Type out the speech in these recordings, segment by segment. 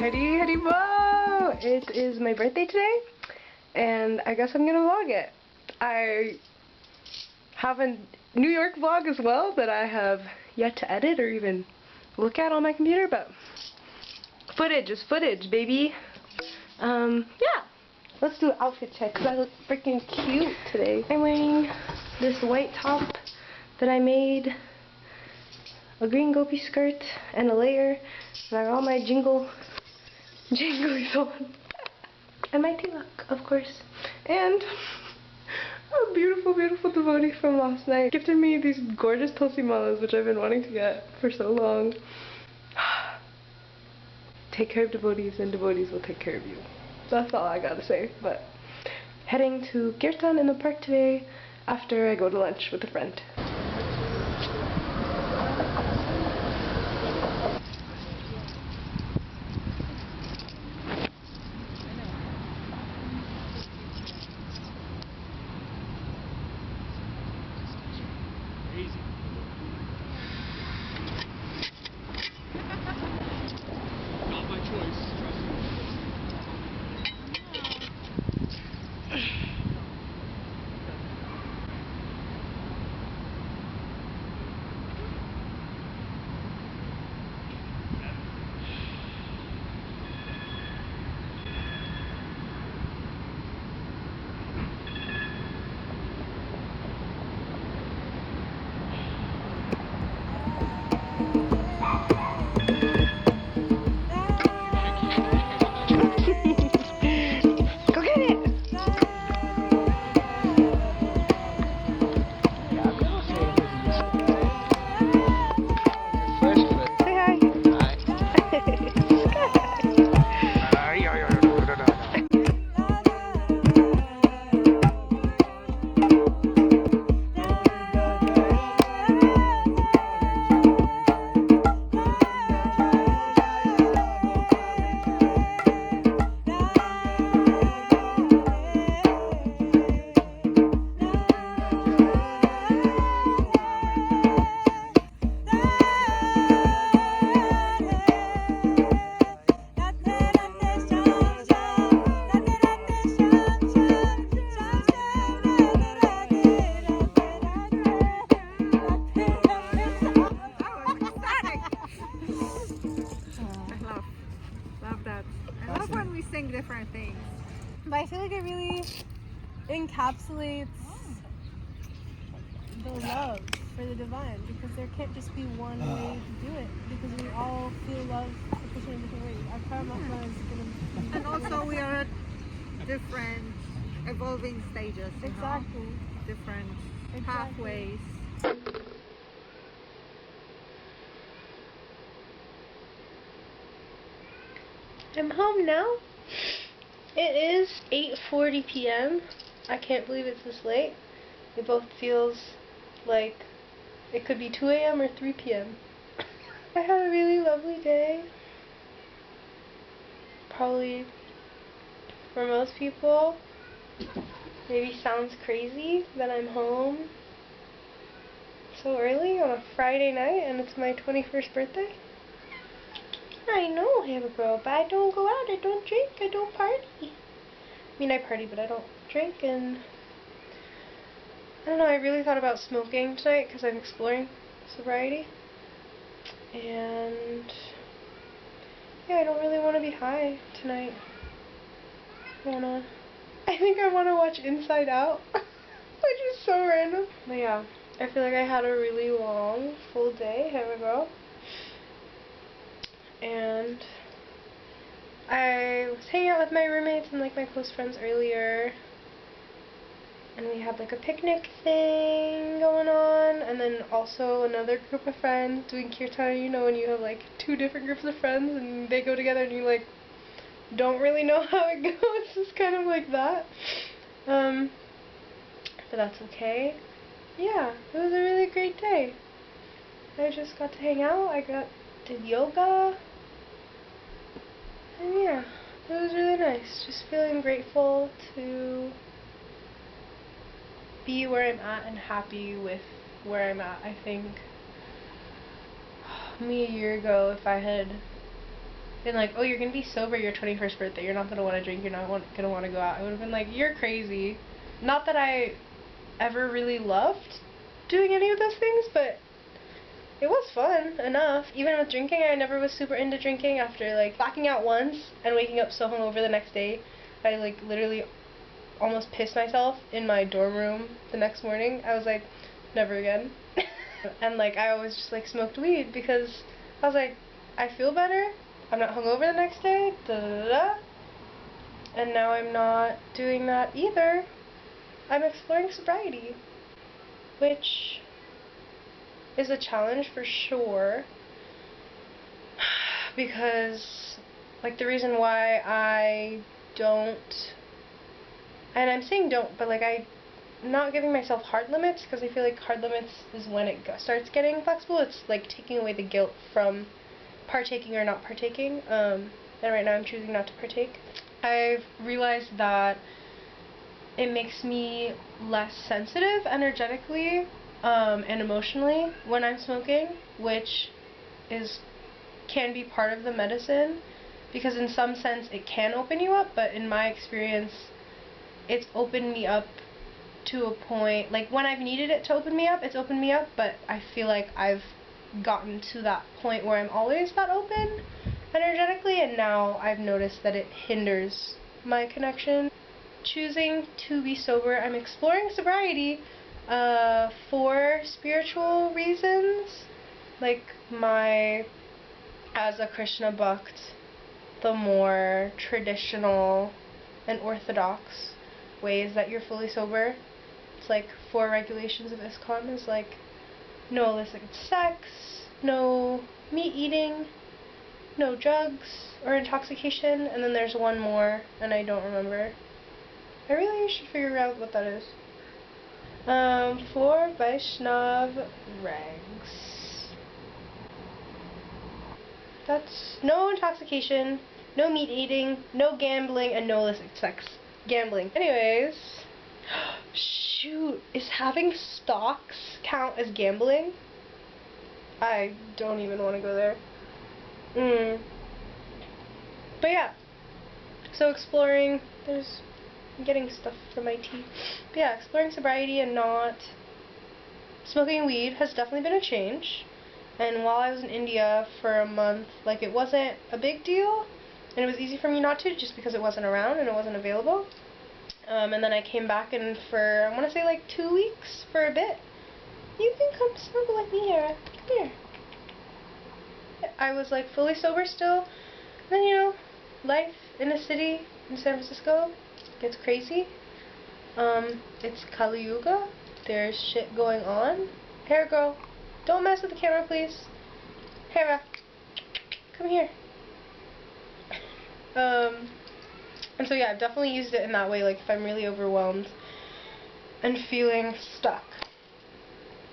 Hari bo! It is my birthday today, and I guess I'm gonna vlog it. I have a New York vlog as well that I have yet to edit or even look at on my computer, but footage is footage, baby. Yeah. Let's do an outfit check because I look freaking cute today. I'm wearing this white top that I made, a green gopi skirt, and a layer, and I got all my jinglies on. And my tilak, of course. And a beautiful, beautiful devotee from last night gifted me these gorgeous tulsi malas, which I've been wanting to get for so long. Take care of devotees and devotees will take care of you. That's all I gotta say. But heading to kirtan in the park today after I go to lunch with a friend. Easy. Not my choice, trust me. Go get it! Say hi. I love when we sing different things. But I feel like it really encapsulates the love for the divine, because there can't just be one way to do it, because we all feel love for Krishna in different ways. Our Paramatma is going to be... And also we are at different evolving stages, you know? Exactly. Different pathways. I'm home now. It is 8:40 p.m. I can't believe it's this late. It both feels like it could be 2 a.m. or 3 p.m. I had a really lovely day. Probably for most people, maybe sounds crazy that I'm home so early on a Friday night and it's my 21st birthday. I know, Hannah Bro, but I don't go out, I don't drink, I don't party. I mean, I party, but I don't drink, and I don't know, I really thought about smoking tonight because I'm exploring sobriety. And yeah, I don't really want to be high tonight. I think I want to watch Inside Out, which is so random. But yeah, I feel like I had a really long, full day, Hannah Bro. And I was hanging out with my roommates and like my close friends earlier, and we had like a picnic thing going on, and then also another group of friends doing kirtan. You know, when you have like two different groups of friends and they go together and you like don't really know how it goes. It's kind of like that. But that's okay. Yeah, it was a really great day. I just got to hang out. Did yoga. And yeah, it was really nice. Just feeling grateful to be where I'm at and happy with where I'm at. I think me a year ago, if I had been like, oh, you're gonna be sober your 21st birthday, you're not gonna want to drink, you're not gonna want to go out, I would have been like, you're crazy. Not that I ever really loved doing any of those things, but it was fun enough. Even with drinking, I never was super into drinking. After like blacking out once and waking up so hungover the next day, I like literally almost pissed myself in my dorm room the next morning. I was like, never again. And like I always just like smoked weed because I was like, I feel better, I'm not hungover the next day, da da da da. And now I'm not doing that either. I'm exploring sobriety, which is a challenge for sure, because like the reason why I don't, and I'm saying don't, but like I'm not giving myself hard limits, because I feel like hard limits is when it starts getting flexible. It's like taking away the guilt from partaking or not partaking, and right now I'm choosing not to partake. I've realized that it makes me less sensitive energetically and emotionally when I'm smoking, which can be part of the medicine, because in some sense it can open you up, but in my experience it's opened me up to a point, like when I've needed it to open me up, it's opened me up, but I feel like I've gotten to that point where I'm always that open energetically, and now I've noticed that it hinders my connection. Choosing to be sober, I'm exploring sobriety for spiritual reasons, like as a Krishna Bhakt, the more traditional and orthodox ways that you're fully sober. It's like 4 regulations of ISKCON is like no illicit sex, no meat eating, no drugs or intoxication, and then there's one more and I don't remember. I really should figure out what that is. 4 Vaishnav regs. That's no intoxication, no meat eating, no gambling, and no illicit sex. Gambling. Anyways, shoot, is having stocks count as gambling? I don't even want to go there. But yeah, so exploring, I'm getting stuff from my tea. But yeah, exploring sobriety and not smoking weed has definitely been a change. And while I was in India for a month, like it wasn't a big deal, and it was easy for me not to, just because it wasn't around and it wasn't available. And then I came back, and for, I want to say like 2 weeks, for a bit. You can come snuggle with me here. Come here. I was like fully sober still. And then, you know, life in a city in San Francisco gets crazy. It's Kali Yuga. There's shit going on. Hair girl, don't mess with the camera, please. Hera, come here. And so yeah, I've definitely used it in that way, like if I'm really overwhelmed and feeling stuck,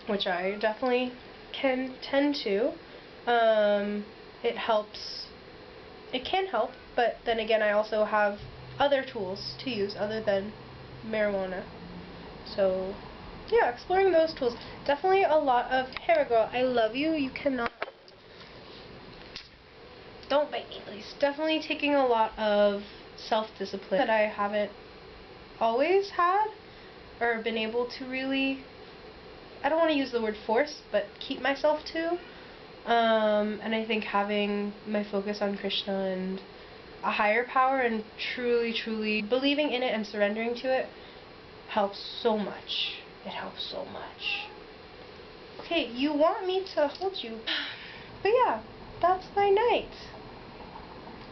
which I definitely can tend to. It helps. It can help, but then again, I also have other tools to use other than marijuana. So yeah, exploring those tools. Definitely a lot of, Hera girl, I love you. You cannot. Don't bite me, please. Definitely taking a lot of self-discipline that I haven't always had or been able to really, I don't want to use the word force, but keep myself to. And I think having my focus on Krishna and a higher power and truly believing in it and surrendering to it helps so much. It helps so much. Okay, you want me to hold you. But yeah, that's my night.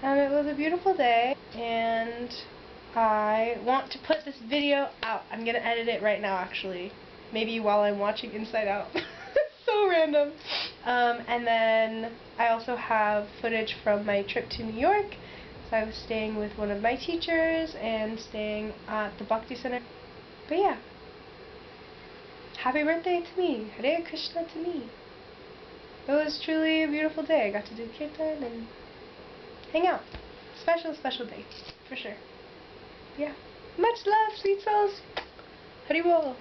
It was a beautiful day, and I want to put this video out. I'm gonna edit it right now, actually. Maybe while I'm watching Inside Out. So random. And then I also have footage from my trip to New York. So I was staying with one of my teachers and staying at the Bhakti Center. But yeah. Happy birthday to me. Hare Krishna to me. It was truly a beautiful day. I got to do kirtan and hang out. Special day. For sure. Yeah. Much love, sweet souls. Haribol.